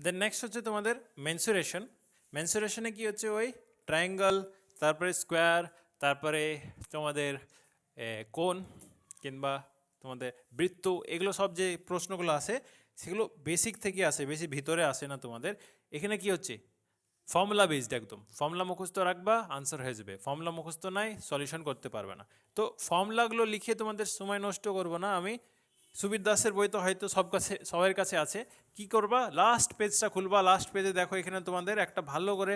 দেন next হচ্ছে তোমাদের mensuration. মেনসুরেশনে কি হচ্ছে ওই ট্রায়াঙ্গল, তারপরে স্কোয়ার, তারপরে তোমাদের কোণ কিংবা তোমাদের বৃত্ত, এগুলো সব যে প্রশ্নগুলো আছে সেগুলো বেসিক থেকে আসে, বেশি ভিতরে আসে না তোমাদের। এখানে কি হচ্ছে ফর্মুলা বেসড, একদম ফর্মুলা মুখস্থ রাখবা আনসার হয়ে যাবে, ফর্মুলা মুখস্থ নাই সলিউশন করতে পারবে না। তো ফর্মুলাগুলো লিখে তোমাদের সময় নষ্ট করবো না আমি। সুবীর দাসের বই তো হয়তো সবার কাছে আছে। কি করবা, লাস্ট পেজটা খুলবা, লাস্ট পেজে দেখো এখানে তোমাদের একটা ভালো করে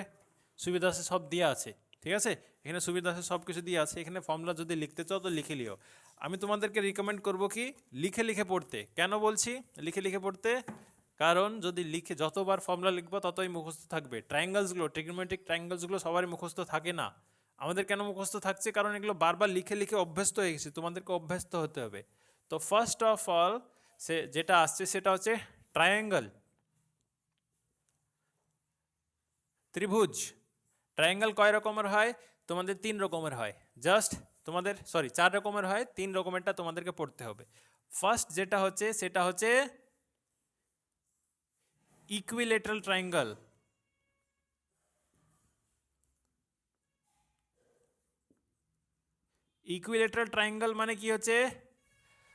সুবীর দাসের সব দেওয়া আছে, ঠিক আছে? এখানে সুবীর দাসের সব কিছু দিয়ে আছে। এখানে ফর্মুলা যদি লিখতে চাও তো লিখে লিও। আমি তোমাদেরকে রিকমেন্ড করবো কি লিখে লিখে পড়তে। কেন বলছি লিখে লিখে পড়তে? কারণ যদি লিখে যতবার ফর্মুলা লিখবো ততই মুখস্থ থাকবে। ট্রায়াঙ্গলসগুলো, ট্রিগনোমেট্রিক ট্রায়াঙ্গলসগুলো সবারই মুখস্থ থাকে না। আমাদের কেন মুখস্থ থাকছে? কারণ এগুলো বারবার লিখে লিখে অভ্যস্ত হয়ে গেছে, তোমাদেরকে অভ্যস্ত হতে হবে। তো ফার্স্ট অফ অল সে যেটা আসছে সেটা হচ্ছে ট্রায়াঙ্গল, ত্রিভুজ। ট্রায়াঙ্গল কয় রকমের হয়? তোমাদের 3 রকমের হয়। জাস্ট তোমাদের 4 রকমের হয়, 3 রকমেরটা তোমাদেরকে পড়তে হবে। ফার্স্ট যেটা হচ্ছে সেটা হচ্ছে ইকুইলেটারাল ট্রায়াঙ্গল। ইকুইলেটারাল ট্রায়াঙ্গল মানে কি হচ্ছে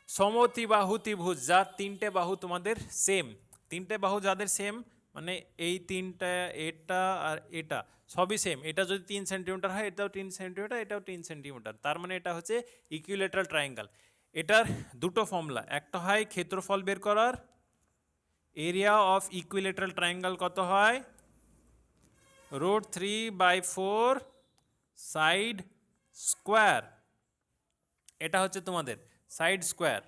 সমতিবাহু ত্রিভুজ, যার 3টে বাহু তোমাদের সেম। 3টে বাহু যাদের সেম, মানে এই 3টা, এটা আর এটা সবই সেম। এটা যদি 3 সেন্টিমিটার হয় এটাও 3 সেন্টিমিটার, এটাও 3 সেন্টিমিটার, তার মানে এটা হচ্ছে ইকুইলেটারাল ট্রায়াঙ্গল। এটার দুটো ফর্মুলা, একটা হয় ক্ষেত্রফল বের করার, এরিয়া অফ ইকুইলেটারাল ট্রায়াঙ্গল কত হয়, √3/4 সাইড স্কোয়ার। এটা হচ্ছে তোমাদের সাইড স্কোয়ার।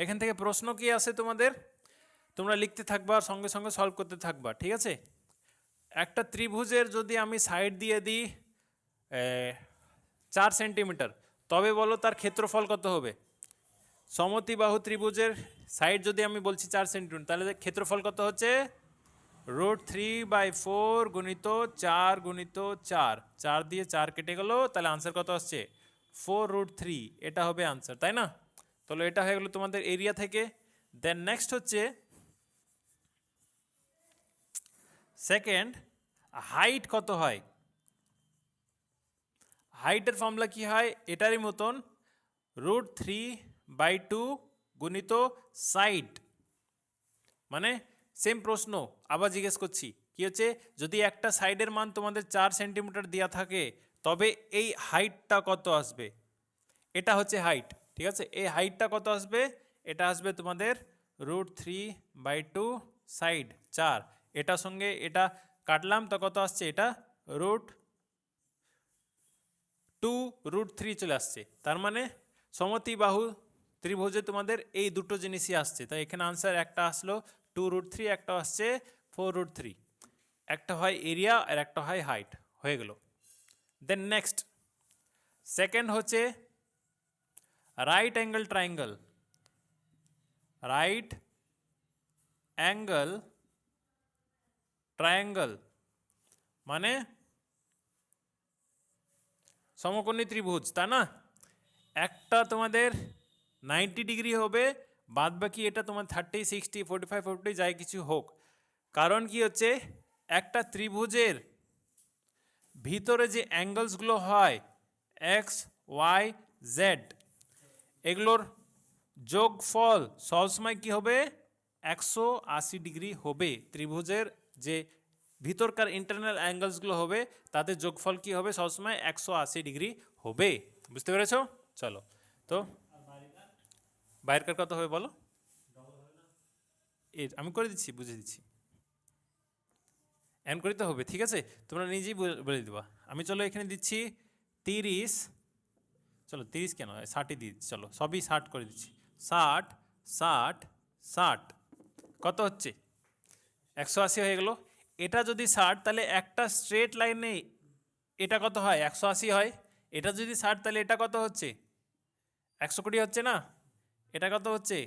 এখান থেকে প্রশ্ন কি আসে তোমাদের, তোমরা লিখতে থাকবা আর সঙ্গে সঙ্গে সলভ করতে থাকবা, ঠিক আছে? একটা ত্রিভুজের যদি আমি সাইড দিয়ে দিই 4 সেন্টিমিটার, তবে বলো তার ক্ষেত্রফল কত হবে? সমতিবাহু ত্রিভুজের সাইড যদি আমি বলছি 4 সেন্টিমিটার, তাহলে ক্ষেত্রফল কত হচ্ছে √3/4 গুণিত 4 গুণিত 4, 4 দিয়ে 4 কেটে গেল, তাহলে আনসার কত আসছে 4√3। এটা হবে আনসার, তাই না? তাহলে এটা হয়ে গেল তোমাদের এরিয়া থেকে। দেন নেক্সট হচ্ছে সেকেন্ড, হাইট কত হয়। হাইটের ফর্মুলা কি হয়, এটারই মতন, √3/2 গুণিত সাইড। মানে সেম প্রশ্ন আবার জিজ্ঞেস করছি, কি হচ্ছে যদি একটা সাইডের মান তোমাদের 4 সেন্টিমিটার দেওয়া থাকে, তবে এই হাইটটা কত আসবে? এটা হচ্ছে হাইট, ঠিক আছে? এই হাইটটা কত আসবে? এটা আসবে তোমাদের √3/2 সাইড 4, এটার সঙ্গে এটা কাটলাম তো কত আসছে, এটা √2√3 চলে আসছে। তার মানে সমতিবাহু ত্রিভুজে তোমাদের এই দুটো জিনিসই আসছে। তাই এখানে আনসার একটা আসলো 2√3, একটা আসছে 4√3। একটা হয় এরিয়া আর একটা হয় হাইট, হয়ে গেল। দেন নেক্সট সেকেন্ড হচ্ছে right angle triangle. Right angle triangle মানে সমকোণী ত্রিভুজ, তা না? একটা তোমাদের 90 ডিগ্রি হবে, বাদ বাকি এটা তোমার 30, 60, 45, 40 যাই কিছু হোক। কারণ কি হচ্ছে একটা ত্রিভুজের ভিতরে যে অ্যাঙ্গেলসগুলো হয় এক্স, ওয়াই, জেড, এগুলোর যোগফল সবসময় কি হবে 180 ডিগ্রি হবে। ত্রিভুজের যে ভিতরকার ইন্টারনাল অ্যাঙ্গেলসগুলো হবে তাদের যোগফল কি হবে সবসময় 180 ডিগ্রি হবে। বুঝতে পেরেছো? চলো, তো বাইরের কত হবে বলো? আমি করে দিচ্ছি, বুঝে দিচ্ছি, অ্যান করতে হবে, ঠিক আছে? তোমরা নিজেই বলে দেবা। আমি চলো এখানে দিচ্ছি 30, চলো 30 কেন 60ই দিচ্ছি, চলো সবই 60 করে দিচ্ছি। 60, 60, 60 কত হচ্ছে 180 হয়ে গেল। এটা যদি 60, তাহলে একটা স্ট্রেট লাইনে এটা কত হয় 180 হয়। এটা যদি 60, তাহলে এটা কত হচ্ছে 120 হচ্ছে না? এটা কত হচ্ছে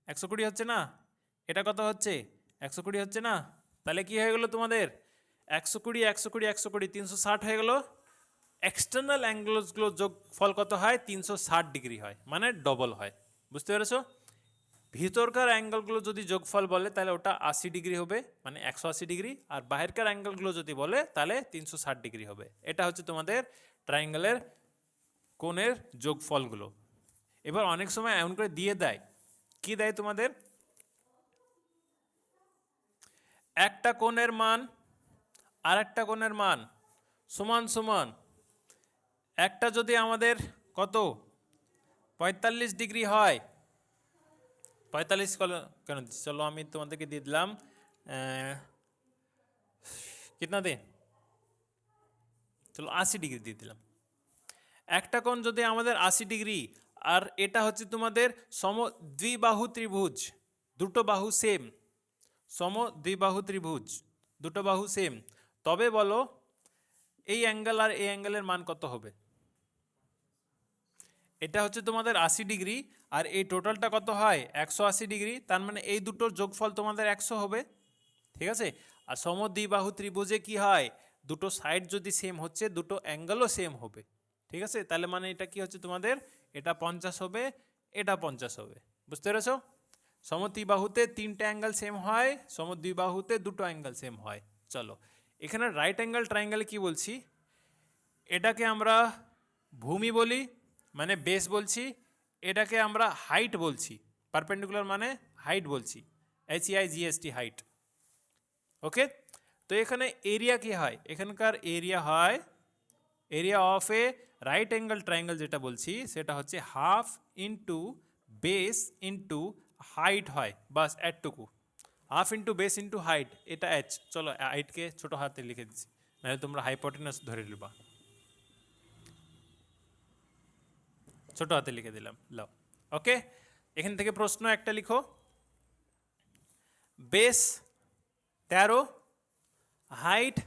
120 হচ্ছে না? এটা কত হচ্ছে 120 হচ্ছে না? তাহলে কি হয়ে গেল তোমাদের 120, 120, 120, 360 হয়ে গেল। এক্সটার্নাল অ্যাঙ্গেলসগুলো যোগ ফল কত হয় 360 ডিগ্রি হয়, মানে ডবল হয়। বুঝতে পেরেছো? ভিতরকার অ্যাঙ্গেলগুলো যদি যোগফল বলে তাহলে ওটা 80 ডিগ্রি হবে, মানে 180 ডিগ্রি। আর বাহিরকার অ্যাঙ্গেলগুলো যদি বলে তাহলে 360 ডিগ্রি হবে। এটা হচ্ছে তোমাদের ট্রায়াঙ্গেলের কোণের যোগফলগুলো। এবার অনেক সময় এমন করে দিয়ে দেয়, কি দেয় তোমাদের, একটা কোণের মান আর একটা কোণের মান সমান সমান। একটা যদি আমাদের কত 45 ডিগ্রি হয়, 45 কেন দিচ্ছি, চলো আমি তোমাদেরকে দিয়ে দিলাম কিতনা দে, চলো 80 ডিগ্রি দিয়ে দিলাম। একটা কোণ যদি আমাদের 80 ডিগ্রি, আর এটা হচ্ছে তোমাদের দ্বিবাহু ত্রিভুজ, দুটো বাহু সেম, দ্বিবাহু ত্রিভুজ, দুটো বাহু সেম, তবে বলো এই অ্যাঙ্গেল আর এই অ্যাঙ্গেলের মান কত হবে? এটা হচ্ছে তোমাদের 80 ডিগ্রি, আর এই টোটালটা কত হয় 180 ডিগ্রি, তার মানে এই দুটোর যোগফল তোমাদের 100 হবে। ঠিক আছে, আর সমদ্বিবাহু ত্রিভুজে কি হয়, দুটো সাইড যদি সেম হচ্ছে দুটো অ্যাঙ্গেলও সেম হবে। ঠিক আছে, তাহলে মানে এটা কি হচ্ছে তোমাদের, এটা 50 হবে, এটা 50 হবে। বুঝতে পেরেছো? সমদ্বিবাহুতে 3টে অ্যাঙ্গেল সেম হয়, সমদ্বিবাহুতে দুটো অ্যাঙ্গেল সেম হয়। চলো এখানে রাইট অ্যাঙ্গেল ট্রায়াঙ্গেলে কি বলছি, এটাকে আমরা ভূমি বলি, মানে বেস বলছি, এটাকে আমরা হাইট বলছি, পারপেন্ডিকুলার মানে হাইট বলছি, HEIGST হাইট। ওকে, তো এখানে এরিয়া কি হয়, এখানকার এরিয়া হয়, area of A right angle triangle যেটা বলছি সেটা হচ্ছে half into base into height হয়, বাস এটুকু, half into base into height, এটা H। চলো হাইটকে ছোটো হাতে লিখে দিচ্ছি, নাহলে তোমরা হাইপোটেনাস ধরে নেবা, ছোট হাতে লিখে দিলাম, লাও। ওকে, এখান থেকে প্রশ্ন একটা লিখো, বেস 13, হাইট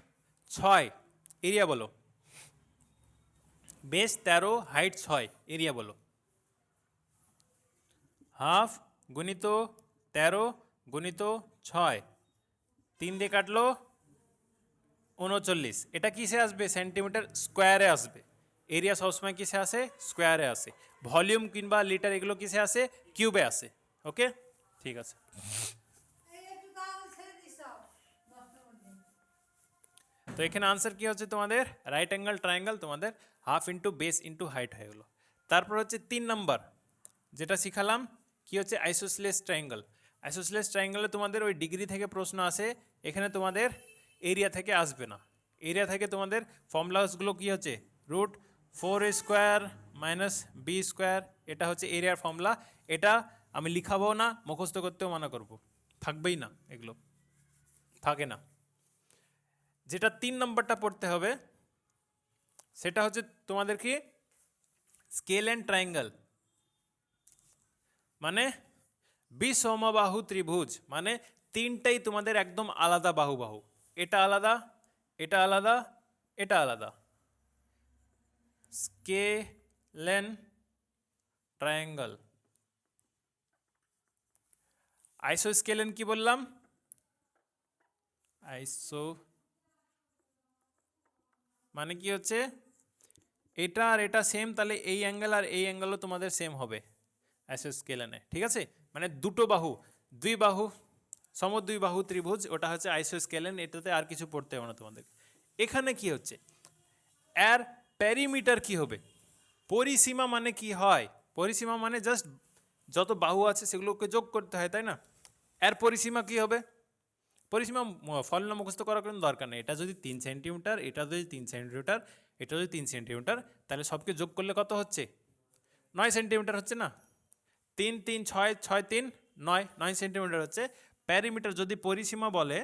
6, এরিয়া বলো। বেস 13, হাইট 6, এরিয়া বলো। হাফ গুণিত 13 গুণিত 6, 3 দিয়ে কাটলো 39। এটা কিসে আসবে, সেন্টিমিটার স্কোয়ারে আসবে। এরিয়া সবসময় কিসে আসে, স্কোয়ারে আসে। ভলিউম কিংবা লিটার এগুলো কিসে আসে, কিউবে আসে। ওকে, ঠিক আছে। তো এখানে আনসার কি হচ্ছে তোমাদের, রাইট অ্যাঙ্গেল ট্রায়াঙ্গেল তোমাদের half into base into height হয়ে গেলো। তারপর হচ্ছে 3 নম্বর যেটা শিখালাম, কি হচ্ছে আইসোসেলেস ট্রায়াঙ্গেল। আইসোসেলেস ট্রায়াঙ্গেলে তোমাদের ওই ডিগ্রি থেকে প্রশ্ন আসে, এখানে তোমাদের এরিয়া থেকে আসবে না। এরিয়া থেকে তোমাদের ফর্মুলাসগুলো কি হচ্ছে, √4a² - b², এটা হচ্ছে এরিয়ার ফর্মুলা। এটা আমি লিখাবো না, মুখস্থ করতেও মানা করব, থাকবেই না, এগুলো থাকে না। যেটা 3 নম্বরটা পড়তে হবে সেটা হচ্ছে তোমাদের কি, স্কেল অ্যান্ড ট্রায়াঙ্গেল, মানে বিষমবাহু ত্রিভুজ, মানে তিনটাই তোমাদের একদম আলাদা বাহু, এটা আলাদা, এটা আলাদা, এটা আলাদা। Scale and triangle. আইসো স্কেলেন কি বললাম, আইসো মানে কি হচ্ছে, এটা আর এটা সেম, তাহলে এই অ্যাঙ্গেল আর এই অ্যাঙ্গেলও তোমাদের সেম হবে আইসোস্কেলেনে। ঠিক আছে, মানে দুটো বাহু, দুই বাহু, সমদ্বিবাহু ত্রিভুজ, ওটা হচ্ছে আইসোস্কেলেন, এটাতে আর কিছু পড়তে হবে না তোমাদের। এখানে কি হচ্ছে, এর প্যারিমিটার কি হবে, পরিসীমা মানে কি হয়, পরিসীমা মানে জাস্ট যত বাহু আছে সেগুলোকে যোগ করতে হয়, তাই না? এর পরিসীমা কি হবে, পরিসীমা ফর্মুলা মুখস্থ করার কোনো দরকার নেই। এটা যদি 3 সেন্টিমিটার, এটা যদি 3 সেন্টিমিটার, এটা যদি 3 সেন্টিমিটার, তাহলে সবকে যোগ করলে কত হচ্ছে, 9 সেন্টিমিটার হচ্ছে না। 3 3 6 6 3 9, 9 সেন্টিমিটার হচ্ছে প্যারিমিটার। যদি পরিসীমা বলে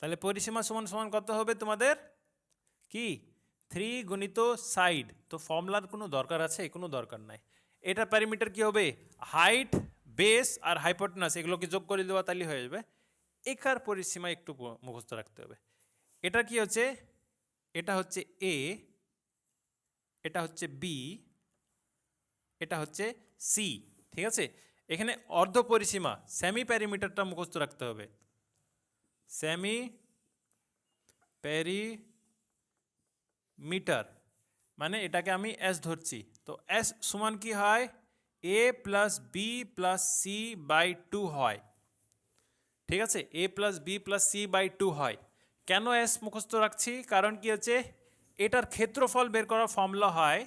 তাহলে পরিসীমা সমান সমান কত হবে তোমাদের, কি 3 গুণিত সাইড। তো ফর্মুলার কোনো দরকার আছে, কোনো দরকার নাই। এটা প্যারিমিটার কি হবে, হাইট, বেস আর হাইপোটেনাস, এগুলোকে যোগ করে দেওয়া তাহলে হয়ে যাবে। একার পরিসীমা একটু মুখস্থ রাখতে হবে। এটা কি হচ্ছে, এটা হচ্ছে এ, এটা হচ্ছে বি, এটা হচ্ছে সি। ঠিক আছে, এখানে অর্ধ পরিসীমা সেমি প্যারিমিটারটা মুখস্থ রাখতে হবে। সেমি প্যারিমিটার মানে এটাকে আমি এস ধরছি, তো এস সমান কি হয়, A plus B plus C by two হয়। ঠিক আছে, A plus B plus C by two হয়। কেন এস মুখস্থ রাখছি, কারণ কি হচ্ছে এটার ক্ষেত্রফল বের করার ফর্মুলা হয়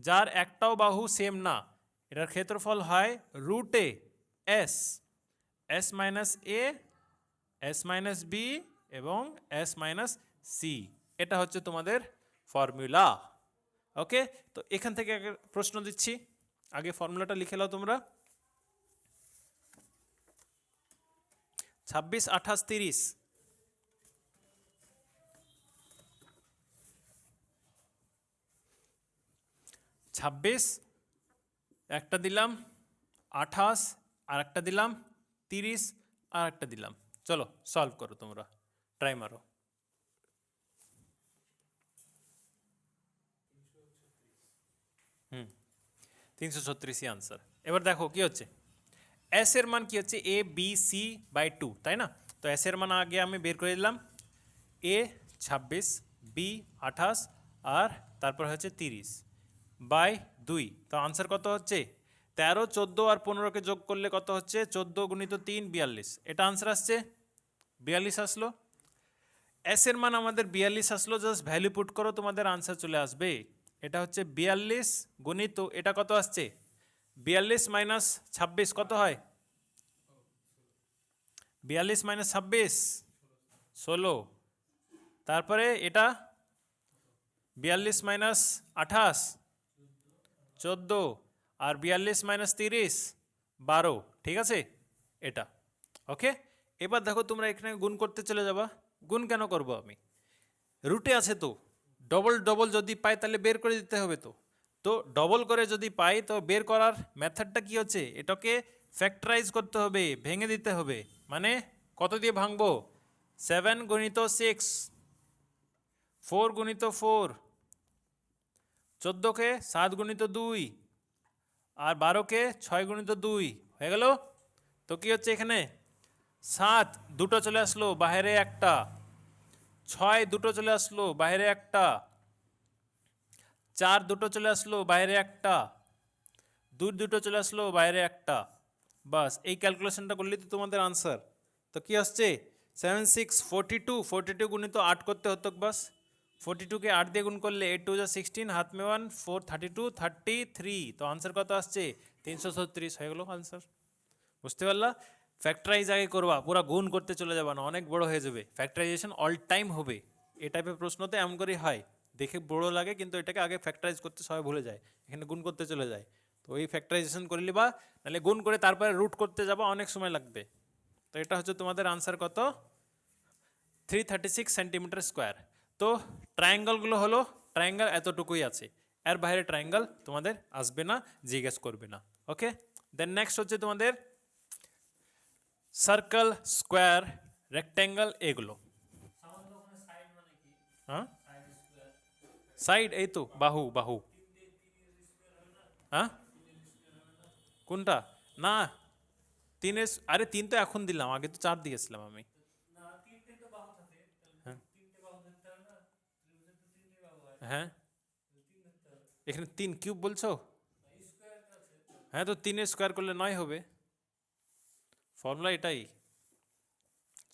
যার একটাও বাহু সেম না, এটার ক্ষেত্রফল হয় root A S, S minus A, S minus B এবং এস মাইনাস সি, এটা হচ্ছে তোমাদের ফর্মুলা। ওকে, তো এখান থেকে আগে প্রশ্ন দিচ্ছি, আগে ফর্মুলাটা লিখে নাও তোমরা। 26, 28, 30। 26 একটা দিলাম, 28 আর একটা দিলাম, 30 আর একটা দিলাম। চলো সলভ করো তোমরা, ট্রাই মারো। 336ই আনসার। এবার দেখো কি হচ্ছে, এস এর মান কি হচ্ছে A B C by two, তাই না? তো এস এর মান আগে আমি বের করে দিলাম, এ 26, বি 28 আর তারপর হচ্ছে 30 বাই 2। তো আনসার কত হচ্ছে 13, 14 আর 15কে যোগ করলে কত হচ্ছে 14 গুণিত 3 42, এটা আনসার আসছে 42 আসলো। এস এর মান আমাদের 42 আসলো, জাস্ট ভ্যালু পুট করো তোমাদের আনসার চলে আসবে। এটা হচ্ছে 42 গুণিত এটা কত আসছে 42 মাইনাস 26 কত হয়, 42 মাইনাস 26 16, তারপরে এটা 42 মাইনাস 28 14 আর 42 মাইনাস 30 12, ঠিক আছে এটা। ওকে, এবার দেখো তোমরা এখানে গুণ করতে চলে যাবা। গুণ কেন করব আমি, রুটে আছে তো, ডবল ডবল যদি পাই তাহলে বের করে দিতে হবে। তো ডবল করে যদি পাই তো বের করার মেথডটা কি হচ্ছে, এটাকে ফ্যাক্টরাইজ করতে হবে, ভেঙে দিতে হবে। মানে কত দিয়ে ভাঙবো, 7 গুণিত 6, 4 গুণিত 4, 14কে 7 গুণিত 2 আর 12কে 6 গুণিত 2 হয়ে গেল। তো কি হচ্ছে এখানে 7 দুটো চলে আসলো বাইরে একটা, 6 দুটো চলে আসলো বাইরে একটা, 4 দুটো চলে আসলো বাইরে একটা, 2 দুটো চলে আসলো বাইরে একটা। বাস এই ক্যালকুলেশনটা করলেই তো তোমাদের আনসার। তো কি আসছে 7 6 42, 42 গুণিত 8 করতে হতো, বাস 42কে 8 দিয়ে গুণ করলে 8 2 16, হাত মে 1 4 32 33। তো আনসার কত আসছে 336 হয়ে গেল আনসার। বুঝতে পারলা, ফ্যাক্টরাইজ আগে করবা, পুরো গুণ করতে চলে যাবা না, অনেক বড় হয়ে যাবে। ফ্যাক্টরাইজেশন অল টাইম হবে, এই টাইপের প্রশ্নতে এমন করেই হয়, দেখে বড় লাগে কিন্তু এটাকে আগে ফ্যাক্টরাইজ করতে সবাই ভুলে যায়, এখানে গুণ করতে চলে যায়। তো ওই ফ্যাক্টরাইজেশন করে নিবা, নাহলে গুণ করে তারপরে রুট করতে যাবা, অনেক সময় লাগবে। তো এটা হচ্ছে তোমাদের আনসার কত 336 সেন্টিমিটার স্কোয়ার। তো ট্রায়াঙ্গলগুলো হলো, ট্রায়াঙ্গল এতটুকুই আছে, এর বাইরে ট্রায়াঙ্গল তোমাদের আসবে না, জিজ্ঞেস করবে না। ওকে, দেন নেক্সট হচ্ছে তোমাদের সার্কেল, স্কোয়ার, রেক্ট্যাঙ্গেল, এগুলো। হ্যাঁ, সাইড এই তো বাহু, বাহু। হ্যাঁ কোনটা, না 3 আরে 3 তো এখন দিলাম, আগে তো 4 দিয়েছিলাম আমি। হ্যাঁ হ্যাঁ, এখানে 3 কিউব বলছো, হ্যাঁ তো 3 স্কোয়ার করলে 9 হবে, ফর্মুলা এটাই।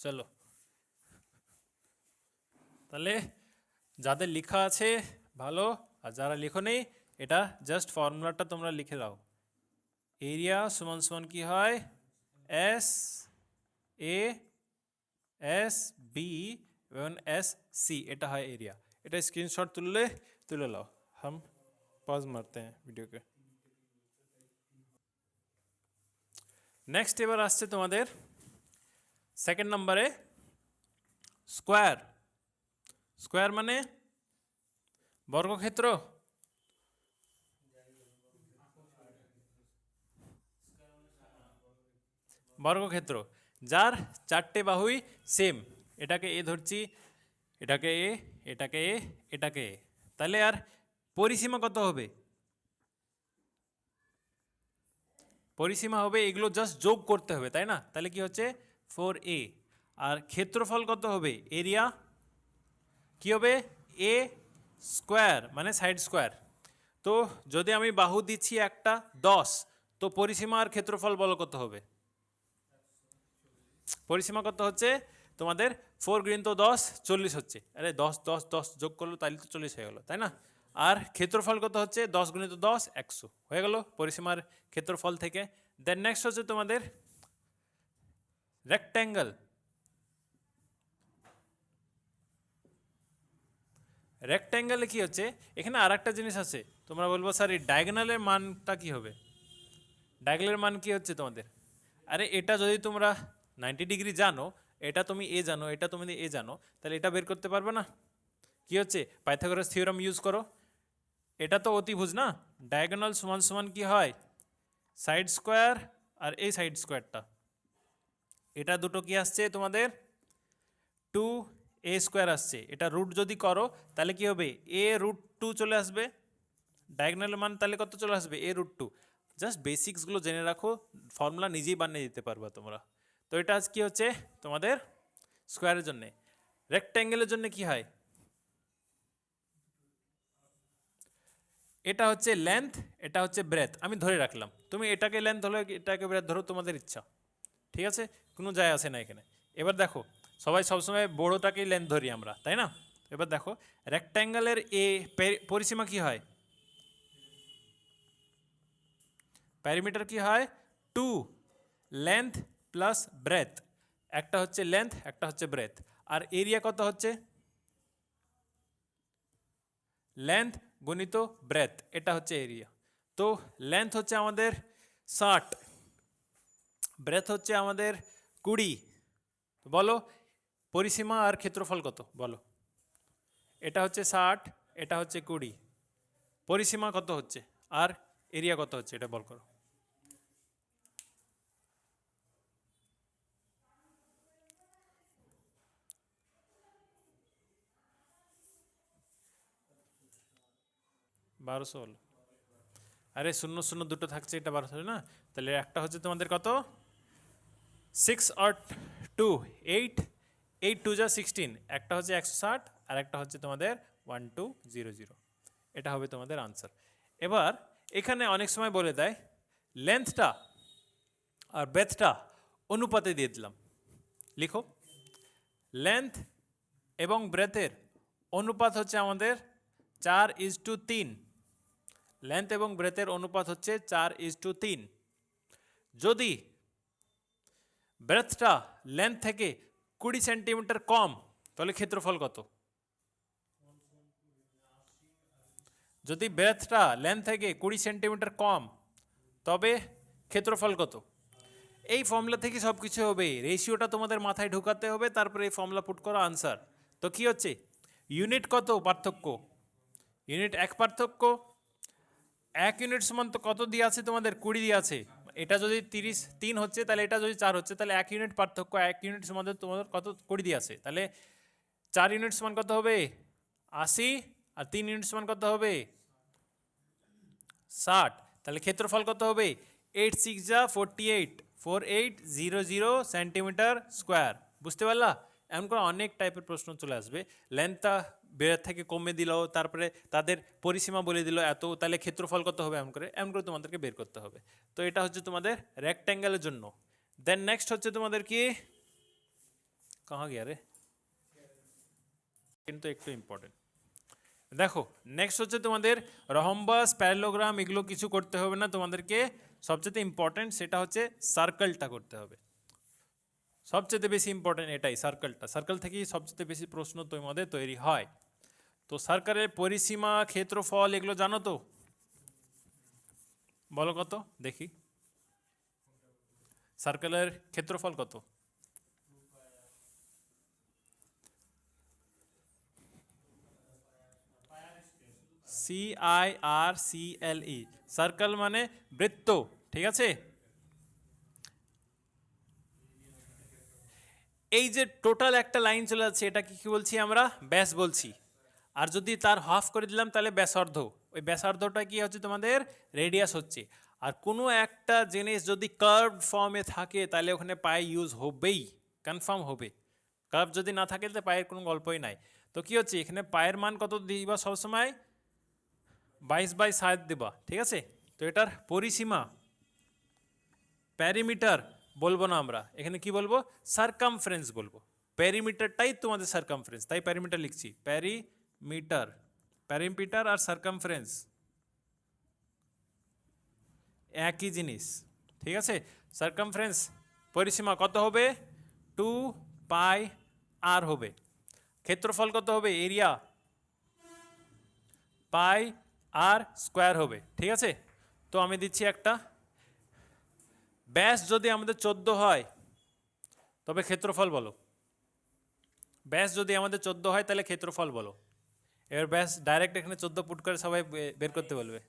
চলো তাহলে যাদের লেখা আছে ভালো, আর যারা লেখো নেই এটা জাস্ট ফর্মুলাটা তোমরা লিখে দাও। এরিয়া সমান সমান কি হয়, এস এ এস বি এবং এস সি, এটা হয় এরিয়া। এটা স্ক্রিনশট তুলে লাও, हम पॉज मारते हैं वीडियो के। নেক্সট এবার আসছে তোমাদের সেকেন্ড নম্বরে স্কোয়ার। স্কোয়ার মানে বর্গক্ষেত্র, বর্গক্ষেত্র যার 4টে বাহুই সেম, এটাকে এ ধরছি, এটাকে এ, এটাকে এ, এটাকে এ, তাহলে আর পরিসীমা কত হবে, পরিসীমা হবে এগুলো জাস্ট যোগ করতে হবে, তাই না? তাহলে কি হচ্ছে 4a, আর ক্ষেত্রফল কত হবে, এরিয়া কি হবে এ স্কোয়ার মানে সাইড স্কোয়ার, তো যদি আমি বাহু দিচ্ছি একটা 10, তো পরিসীমা আর ক্ষেত্রফল বলো কত হবে? পরিসীমা কত হচ্ছে তোমাদের 4 গুণিত 10 40 হচ্ছে। আরে 10 10 10 যোগ করলো তাহলে তো 40 হয়ে গেল, তাই না? আর ক্ষেত্রফল কত হচ্ছে 10 গুণিত 10 100 হয়ে গেল পরিসীমার ক্ষেত্রফল থেকে। দেন নেক্সট হচ্ছে তোমাদের রেক্ট্যাঙ্গেল। রেক্ট্যাঙ্গেলে কি হচ্ছে, এখানে আর একটা জিনিস আছে, তোমরা বলবো স্যার এই ডায়াগোনালের মানটা কি হবে? ডায়াগোনালের মান কি হচ্ছে তোমাদের? আরে এটা যদি তোমরা 90 ডিগ্রি জানো, এটা তুমি এ জানো, এটা তুমি এ জানো, তাহলে এটা বের করতে পারবে না? কি হচ্ছে, পাইথাগোরাস থিওরাম ইউজ করো। এটা তো অতিভুজ না, ডায়াগোনাল সমান সমান কি হয়, সাইড স্কোয়ার আর এই সাইড স্কোয়ারটা, এটা দুটো কি আসছে তোমাদের 2a স্কোয়ার আসছে। এটা রুট যদি করো তাহলে কি হবে, a√2 চলে আসবে। ডায়াগোনালের মান তাহলে কত চলে আসবে, a√2। জাস্ট বেসিক্সগুলো জেনে রাখো, ফর্মুলা নিজেই বানিয়ে দিতে পারবা তোমরা। তো এটা আজ কি হচ্ছে তোমাদের স্কোয়ারের জন্যে। রেক্ট্যাঙ্গেলের জন্য কি হয়, এটা হচ্ছে লেন্থ, এটা হচ্ছে ব্রেথ, আমি ধরে রাখলাম, তুমি এটাকে লেন্থ ধরো এটাকে ব্রেথ ধরো, তোমাদের ইচ্ছা, ঠিক আছে, কোনো যায় আসে না এখানে। এবার দেখো সবাই সবসময় বড়োটাকেই লেন্থ ধরি আমরা, তাই না? এবার দেখো রেক্ট্যাঙ্গেলের পরিসীমা কি হয়, প্যারিমিটার কি হয় 2 লেন্থ প্লাস ব্রেথ, একটা হচ্ছে লেন্থ একটা হচ্ছে ব্রেথ। আর এরিয়া কত হচ্ছে, লেন্থ গুণিত ব্রেথ, এটা হচ্ছে এরিয়া। তো লেন্থ হচ্ছে আমাদের 60, ব্রেথ হচ্ছে আমাদের 20। বলো পরিসীমা আর ক্ষেত্রফল কত বলো, এটা হচ্ছে 60, এটা হচ্ছে 20, পরিসীমা কত হচ্ছে আর এরিয়া কত হচ্ছে এটা বল করো। বারোশো হলো, আরে শূন্য শূন্য দুটো থাকছে, এটা 1200 না, তাহলে একটা হচ্ছে তোমাদের কত 6 আর 2 8, 8 2 যা 16, একটা হচ্ছে 160 আর একটা হচ্ছে তোমাদের 1200, এটা হবে তোমাদের আনসার। এবার এখানে অনেক সময় বলে দেয় লেন্থটা আর ব্রেথটা অনুপাতে দিয়ে দিলাম, লিখো লেন্থ এবং ব্রেথের অনুপাত হচ্ছে আমাদের 4:3, লেন্থ এবং ব্রেথের অনুপাত হচ্ছে 4:3। যদি ব্রেথটা লেন্থ থেকে 20 সেন্টিমিটার কম তাহলে ক্ষেত্রফল কত, যদি ব্রেথটা লেন্থ থেকে 20 সেন্টিমিটার কম তবে ক্ষেত্রফল কত। এই ফর্মুলা থেকে সব কিছু হবে, রেশিওটা তোমাদের মাথায় ঢোকাতে হবে, তারপরে এই ফর্মুলা পুট করো আনসার। তো কি হচ্ছে, ইউনিট কত পার্থক্য, ইউনিট এক পার্থক্য, 1 ইউনিট সমান তো কত দিয়ে আছে তোমাদের 20 দিয়ে আছে, এটা যদি 3 হচ্ছে তাহলে এটা যদি 4 হচ্ছে, তাহলে 1 ইউনিট পার্থক্য, 1 ইউনিট সমান তোমাদের কত 20 দিয়ে আছে, তাহলে 4 ইউনিট সমান কত হবে 80, আর 3 ইউনিট সমান কত হবে 60, তাহলে ক্ষেত্রফল কত হবে 8 6 যা 48, 4800 সেন্টিমিটার স্কোয়ার। বুঝতে পারলা? এমন করে অনেক টাইপের প্রশ্ন চলে আসবে, লেন্থটা বেড়ার থেকে কমে দিল, তারপরে তাদের পরিসীমা বলে দিল এত, তাহলে ক্ষেত্রফল কত হবে, এমন করে তোমাদেরকে বের করতে হবে। তো এটা হচ্ছে তোমাদের রেক্ট্যাঙ্গেলের জন্য। দেন নেক্সট হচ্ছে তোমাদের কি, কাহা গিয়া রে, কিন্তু একটু ইম্পর্টেন্ট, দেখো নেক্সট হচ্ছে তোমাদের রহম্বাস প্যারালোগ্রাম, এগুলো কিছু করতে হবে না তোমাদেরকে, সবচেয়ে ইম্পর্টেন্ট সেটা হচ্ছে সার্কেলটা করতে হবে, সবচেয়ে বেশি ইম্পর্টেন্ট এটাই, সার্কেলটা, সার্কেল থেকেই সবচেয়ে বেশি প্রশ্ন তোমাদের তৈরি হয়। তো সার্কেলের পরিসীমা ক্ষেত্রফল এগুলো জানো তো, বলো কত দেখি, সার্কেলের ক্ষেত্রফল কত, CIRCLE, সার্কেল মানে বৃত্ত, ঠিক আছে। এই যে টোটাল একটা লাইন চলে যাচ্ছে এটাকে কি বলছি আমরা, ব্যাস বলছি। আর যদি তার হাফ করে দিলাম তাহলে ব্যাসার্ধ, ওই ব্যাসার্ধটা কি হচ্ছে তোমাদের রেডিয়াস হচ্ছে। আর কোনো একটা জিনিস যদি কার্ভড ফর্মে থাকে তাহলে ওখানে পায়ে ইউজ হবেই, কনফার্ম হবে। কার্ভ যদি না থাকে তাহলে পায়ের কোনো গল্পই নাই। তো কি হচ্ছে এখানে পায়ের মান কত দিবা সবসময় 22/7 দিবা, ঠিক আছে। তো এটার পরিসীমা প্যারিমিটার বলবো না, আমরা এখানে কি বলবো, সারকামফারেন্স বলবো। প্যারিমিটারটাই তোমাদের সারকামফারেন্স, তাই প্যারিমিটার লিখছি। প্যারিমিটার, প্যারিমিটার আর সারকামফারেন্স একই জিনিস, ঠিক আছে। সারকামফারেন্স পরিসীমা কত হবে, 2πr হবে। ক্ষেত্রফল কত হবে, এরিয়া πr² হবে, ঠিক আছে। তো আমি দিচ্ছি একটা, ব্যাস যদি আমাদের 14 হয় তবে ক্ষেত্রফল বলো। ব্যাস যদি আমাদের 14 হয় তাহলে ক্ষেত্রফল বলো। এবার ব্যাস ডাইরেক্ট এখানে 14 পুট করে সবাই বের করতে বলবে।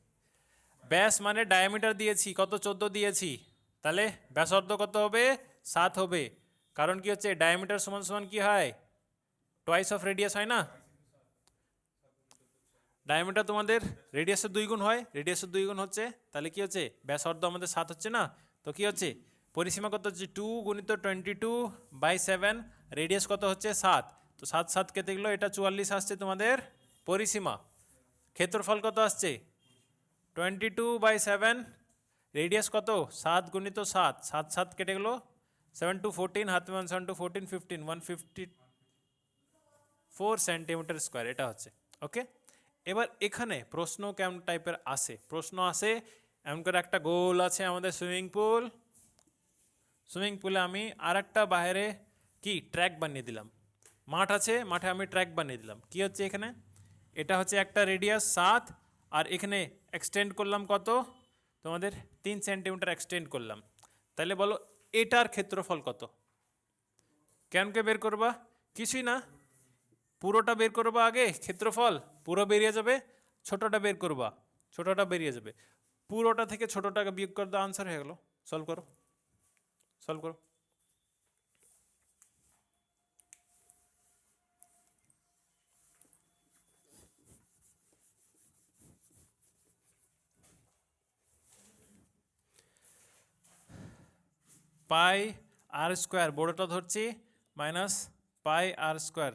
ব্যাস মানে ডায়ামিটার দিয়েছি কত, 14 দিয়েছি, তাহলে ব্যাসার্ধ কত হবে, 7 হবে। কারণ কি হচ্ছে, ডায়ামিটার সমান সমান কি হয়, টুয়াইস অফ রেডিয়াস হয় না। ডায়ামিটার তোমাদের রেডিয়াসের 2 গুণ হয়, রেডিয়াসের 2 গুণ হচ্ছে, তাহলে কি হচ্ছে, ব্যাসার্ধ আমাদের 7 হচ্ছে না। তো কি হচ্ছে, পরিসীমা কত হচ্ছে, 2 গুণিত 22/7, রেডিয়াস কত হচ্ছে 7। তো 7 7 কেটে গেলো, এটা 44 আসছে তোমাদের পরিসীমা। ক্ষেত্রফল কত আসছে, 22/7, রেডিয়াস কত, 7 গুণিত 7, 7 7 কেটে গেলো, 7 2 14, হাতে 1 7 2 14 15, 154 সেন্টিমিটার স্কোয়ার, এটা হচ্ছে ওকে। এবার এখানে প্রশ্ন কেমন টাইপের আসে, প্রশ্ন আসে এমন করে, একটা গোল আছে আমাদের সুইমিং পুল, সুইমিং পুলে আমি আর একটা বাইরে কি ট্র্যাক বানিয়ে দিলাম, মাঠ আছে, মাঠে আমি ট্র্যাক বানিয়ে দিলাম। কি হচ্ছে এখানে, এটা হচ্ছে একটা রেডিয়াস 7, আর এখানে এক্সটেন্ড করলাম কত, তোমাদের 3 সেন্টিমিটার এক্সটেন্ড করলাম। তাহলে বলো এটার ক্ষেত্রফল কত। কেমনকে বের করবা, কিছুই না, পুরোটা বের করবা আগে, ক্ষেত্রফল পুরো বেরিয়ে যাবে, ছোটোটা বের করবা, ছোটোটা বেরিয়ে যাবে, পুরোটা থেকে ছোটোটাকে বিয়োগ করে দাও, আনসার হয়ে গেল। সলভ করো, সলভ করো। πr² বড়টা ধরছি, মাইনাস πr²,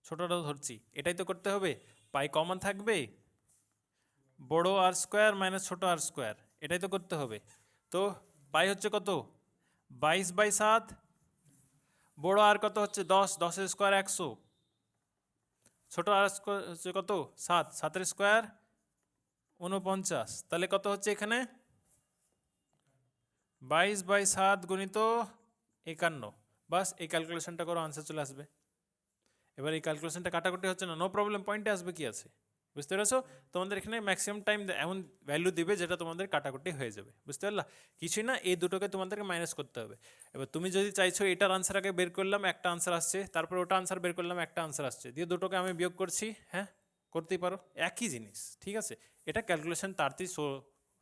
ছোটটা ধরছি, এটাই তো করতে হবে। পাই কমন থাকবে, বড় r² মাইনাস ছোট r², এটাই তো করতে হবে। তো পাই হচ্ছে কত, 22/7, বড় আর কত হচ্ছে 10, 10 এর স্কোয়ার 100, ছোট আর হচ্ছে কত 7, 7 এর স্কোয়ার 49, তাহলে কত হচ্ছে এখানে 22/7 গুণিত 51, বাস এই ক্যালকুলেশনটা করো, আনসার চলে আসবে। এবার এই ক্যালকুলেশনটা কাটাকুটি হচ্ছে না, নো প্রবলেম, পয়েন্টে আসবে কি আছে, বুঝতে পেরেছো। তোমাদের এখানে ম্যাক্সিমাম টাইম এমন ভ্যালু দিবে যেটা তোমাদের কাটাকুটি হয়ে যাবে, বুঝতে পারলা। কিছুই না, এই দুটোকে তোমাদেরকে মাইনাস করতে হবে। এবার তুমি যদি চাইছো এটার আনসার আগে বের করলাম, একটা আনসার আসছে, তারপর ওটা আনসার বের করলাম, একটা আনসার আসছে, দিয়ে দুটোকে আমি বিয়োগ করছি, হ্যাঁ করতেই পারো, একই জিনিস, ঠিক আছে। এটা ক্যালকুলেশন তাড়াতাড়ি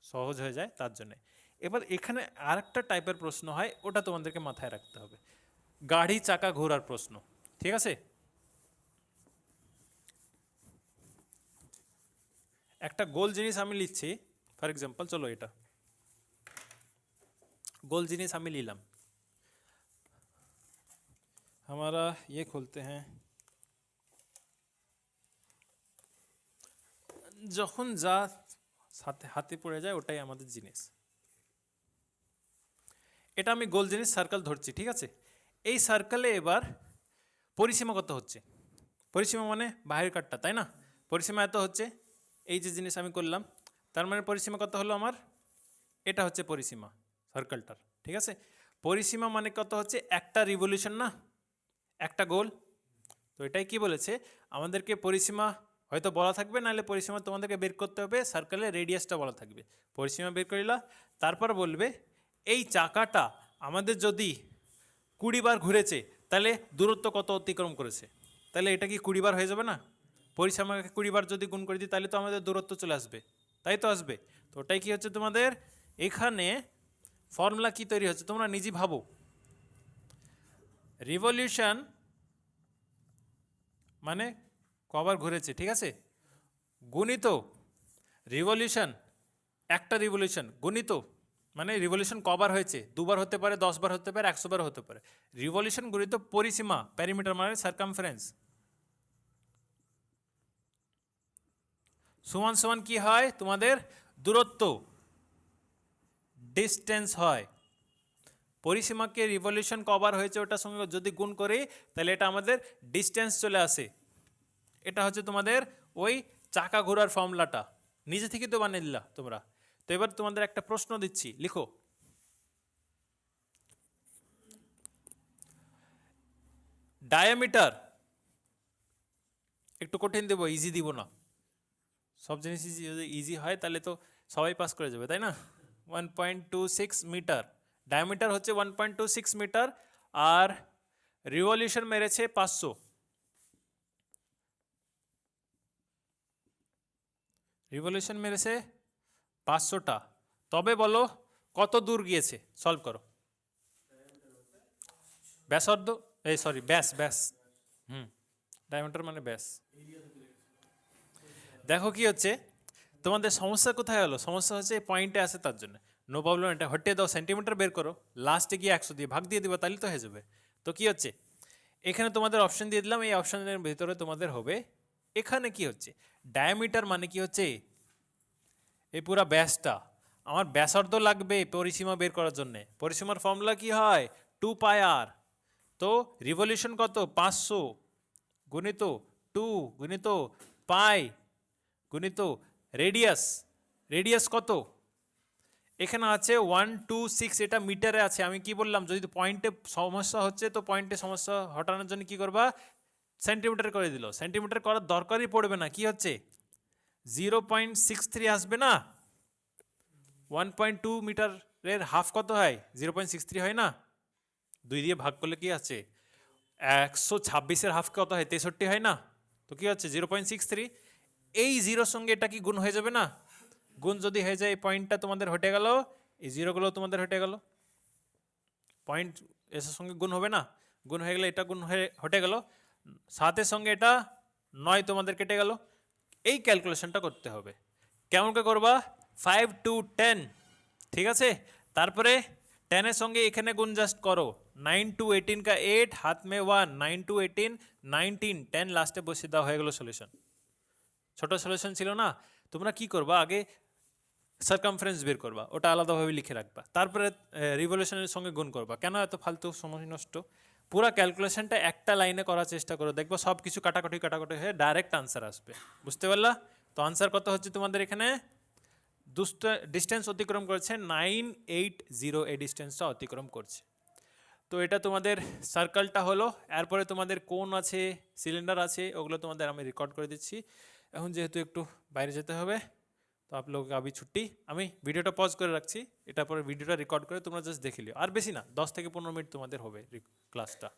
সহজ হয়ে যায় তার জন্য। এবার এখানে আরেকটা টাইপের প্রশ্ন হয়, ওটা তোমাদেরকে মাথায় রাখতে হবে, গাড়ি চাকা ঘোরার প্রশ্ন, ঠিক আছে। একটা গোল জিনিস আমি লিখছি, ফর एग्जांपल চলো এটা गोल जिनिस আমি নিলাম, हमारा ये खोलते हैं, যখন যা হাতে পড়ে যায় ওটাই আমাদের জিনিস। এটা আমি গোল জিনিস সার্কেল ধরছি, ঠিক আছে। এই সার্কেলে এবার পরিসীমা কত হচ্ছে, পরিসীমা মানে বাহির কাটটা, তাই না। পরিসীমা এত হচ্ছে, এই যে জিনিস আমি করলাম, তার মানে পরিসীমা কত হলো আমার, এটা হচ্ছে পরিসীমা সার্কেলটার, ঠিক আছে। পরিসীমা মানে কত হচ্ছে, একটা রিভলিউশন না, একটা গোল। তো এটাই কি বলেছে আমাদেরকে, পরিসীমা হয়তো বলা থাকবে, নাহলে পরিসীমা তোমাদেরকে বের করতে হবে, সার্কেলের রেডিয়াসটা বলা থাকবে, পরিসীমা বের করিলা, তারপর বলবে এই চাকাটা আমাদের যদি 20 বার ঘুরেছে তাহলে দূরত্ব কত অতিক্রম করেছে, তাহলে এটা কি 20 বার হয়ে যাবে না। পরিসীমাকে 20 বার যদি গুণ করে দিই তাহলে তো আমাদের দূরত্ব চলে আসবে, তাই তো আসবে। তো ওটাই কি হচ্ছে তোমাদের এখানে ফর্মুলা কি তৈরি হচ্ছে, তোমরা নিজে ভাবো। রিভলিউশন মানে কবার ঘুরেছে, ঠিক আছে, গুণিত রিভলিউশন, একটা রিভলিউশন গুণিত মানে রিভলিউশন কবার হয়েছে, 2 বার হতে পারে, 10 বার হতে পারে, 100 বার হতে পারে। রিভলিউশন গুণিত পরিসীমা, প্যারিমিটার মানে সার্কামফারেন্স, সমান সমান কি হয় তোমাদের দূরত্ব, ডিস্টেন্স হয়। পরিসীমাকে রিভলিউশন কভার হয়েছে ওটার সঙ্গে যদি গুণ করি তাহলে এটা আমাদের ডিস্টেন্স চলে আসে। এটা হচ্ছে তোমাদের ওই চাকা ঘোরার ফর্মুলাটা, নিজে থেকে তো বানিয়ে দিলা তোমরা। তো এবার তোমাদের একটা প্রশ্ন দিচ্ছি, লিখো। ডায়ামিটার একটু কঠিন দেবো, ইজি দিব না। সব জিনিস যদি ইজি হয় তাহলে তো সবাই পাস করে যাবে, তাই না? 1.26 মিটার ডায়ামিটার হচ্ছে 1.26 মিটার, আর রিভলিউশন মেরেছে 500। রিভলিউশন মেরেছে 500টা। তবে বলো কত দূর গিয়েছে, সলভ করো। ব্যাসার্ধ, এই সরি ব্যাস, ব্যাস। ডায়ামিটার মানে ব্যাস। দেখো কি হচ্ছে তোমাদের সমস্যা কোথায় হলো, সমস্যা হচ্ছে পয়েন্টে আসে তার জন্য। নো প্রবলেম, এটা হটিয়ে দাও, সেন্টিমিটার বের করো, লাস্টে গিয়ে 100 দিয়ে ভাগ দিয়ে দিবা, তাহলে তো হয়ে যাবে। তো কি হচ্ছে এখানে তোমাদের অপশন দিয়ে দিলাম, এই অপশনের ভিতরে তোমাদের হবে এখানে কি হচ্ছে ডায়ামিটার মানে কি হচ্ছে এই পুরা ব্যাসটা। আমার ব্যাসার্ধ লাগবে পরিসীমা বের করার জন্য। পরিসীমার ফর্মুলা কি হয় 2πr। তো রিভলিউশন কত 500 গুণিত 2 গুণিত পাই গুণিত রেডিয়াস। রেডিয়াস কত এখানে আছে 126, এটা মিটারে আছে। আমি কি বললাম যদি পয়েন্টে সমস্যা হচ্ছে তো পয়েন্টে সমস্যা হটানোর জন্য কি করবা সেন্টিমিটার করে দিল। সেন্টিমিটার করার দরকারই পড়বে না, কি হচ্ছে 0.63 আসবে না। 1.2 মিটারের হাফ কত হয় 0.63 হয় না, 2 দিয়ে ভাগ করলে কি আছে 126-এর হাফ কত হয় 63 হয় না। তো কি হচ্ছে 0.63, এই জিরোর সঙ্গে এটা কি গুণ হয়ে যাবে না। গুণ যদি হয়ে যায় এই পয়েন্টটা তোমাদের হটে গেল, এই জিরোগুলো তোমাদের হটে গেল, পয়েন্ট এর সঙ্গে গুণ হবে না। গুণ হয়ে গেলে এটা গুণ হয়ে হটে গেল, 7-এর সঙ্গে এটা 9 তোমাদের কেটে গেল। এই ক্যালকুলেশনটা করতে হবে। কেমন করে করবা 5 to 10, ঠিক আছে। তারপরে 10-এর সঙ্গে এখানে গুণ জাস্ট করো, 9 to 18 का 8 हाथ में 1, 9 to 18 19, 10 লাস্টে বসিয়ে দেওয়া হয়ে গেল সলিউশন। ছোট সলিউশন ছিল না। তোমরা কি করবা আগে সার্কামফারেন্স বের করবা, ওটা আলাদাভাবে লিখে রাখবা, তারপরে রিভলিউশনের সঙ্গে গুণ করবা। কেন এত ফালতু সময় নষ্ট, পুরা ক্যালকুলেশনটা একটা লাইনে করার চেষ্টা করো, দেখবো সব কিছু কাটাকাটি কাটাকাটি হয়ে ডাইরেক্ট আনসার আসবে। বুঝতে পারলা? তো আনসার কত হচ্ছে তোমাদের এখানে ডিস্টেন্স অতিক্রম করেছে 980, এই ডিস্টেন্সটা অতিক্রম করছে। তো এটা তোমাদের সার্কেলটা হলো। এরপরে তোমাদের কোন আছে, সিলিন্ডার আছে, ওগুলো তোমাদের আমি রেকর্ড করে দিচ্ছি। এখন যেহেতু একটু বাইরে যেতে হবে তো आप लोग अभी छुट्टी। আমি ভিডিওটা পজ করে রাখছি, এটা পরে ভিডিওটা রেকর্ড করে তোমরা জাস্ট দেখে লিও, আর বেশি না 10 থেকে 15 মিনিট তোমাদের হবে ক্লাসটা।